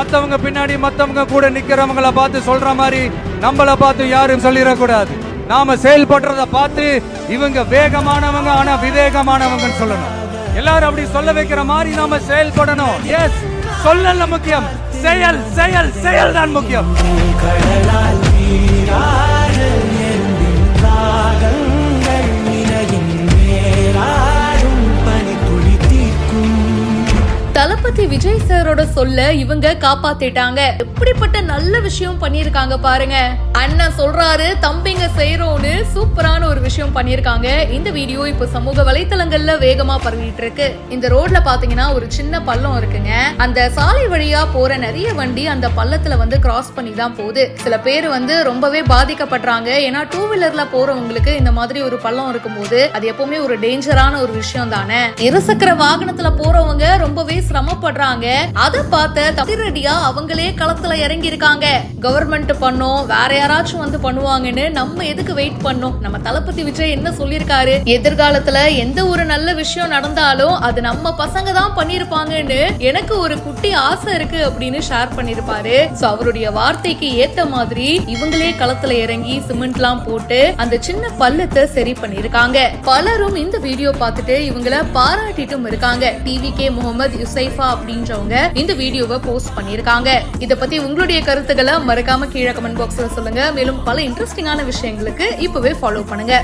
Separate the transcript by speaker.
Speaker 1: மத்தவங்க பின்னாடி மத்தவங்க கூட நிக்கிறவங்கள பார்த்து சொல்ற மாதிரி நம்மள பார்த்து யாரும் சொல்லிடக்கூடாது. நாம செயல்படுறத பார்த்து இவங்க வேகமானவங்க ஆனா விவேகமானவங்கன்னு சொல்லணும். எல்லாரும் அப்படி சொல்ல வைக்கிற மாதிரி நாம செயல்படணும். எஸ், சொல்லல முக்கியம், செயல் செயல் செயல் தான் முக்கியம்.
Speaker 2: தளபதி விஜய் சாரோட சொல்ல இவங்க காப்பாத்திட்டாங்க. எப்படிப்பட்ட நல்ல விஷயம் பண்ணிருக்காங்க பாருங்க. அண்ணன் சொல்றாரு தம்பிங்க செய்யறோம்னு சூப்பரான ஒரு விஷயம் பண்ணிருக்காங்க. இந்த வீடியோ இப்ப சமூக வலைத்தளங்கள்ல வேகமா பரவிட்டு இருக்கு. இந்த ரோட்ல பாத்தீங்கன்னா ஒரு சின்ன பள்ளம் இருக்குங்க. அந்த சாலை வழியா போற நிறைய வண்டி அந்த பள்ளத்துல வந்து கிராஸ் பண்ணி தான் போகுது. சில பேர் வந்து ரொம்பவே பாதிக்கப்படுறாங்க. ஏன்னா டூ வீலர்ல போறவங்களுக்கு இந்த மாதிரி ஒரு பள்ளம் இருக்கும்போது அது எப்பவுமே ஒரு டேஞ்சரான ஒரு விஷயம் தானே. இருசக்கர வாகனத்துல போறவங்க ரொம்பவே சிரமப்படுறாங்க. அத பார்த்த அதிரடியா அவங்களே களத்துல இறங்கி இருக்காங்க. கவர்மெண்ட் பண்ணோம், வேற யாராச்சும் வந்து பண்ணுவாங்கன்னு நம்ம எதுக்கு வெயிட் பண்ணோம்? நம்ம தளபதி விஜய் என்ன சொல்லிருக்காரு, எதிர்காலத்துல எந்த ஒரு நல்ல விஷயம் நடந்தாலும் அது நம்ம பசங்க தான் பண்ணிருப்பாங்கன்னு எனக்கு ஒரு குட்டி ஆசை இருக்கு அப்படின்னு ஷேர் பண்ணிருப்பாரு. சோ அவருடைய வார்த்தைக்கு ஏத்த மாதிரி இவங்களே களத்துல இறங்கி சிமெண்ட் எல்லாம் போட்டு அந்த சின்ன பள்ளத்தை சரி பண்ணிருக்காங்க. பலரும் இந்த வீடியோ பார்த்துட்டு இவங்கள பாராட்டிட்டும் இருக்காங்க. டிவிகே முகமது யுசைஃபா அப்படின்றவங்க இந்த வீடியோவை போஸ்ட் பண்ணிருக்காங்க. இத பத்தி உங்களுடைய கருத்துக்களை மறக்காம கீழே கமெண்ட் பாக்ஸ்ல சொல்லுங்க. மேலும் பல இன்ட்ரெஸ்டிங்கான விஷயங்களுக்கு இப்பவே ஃபாலோ பண்ணுங்க.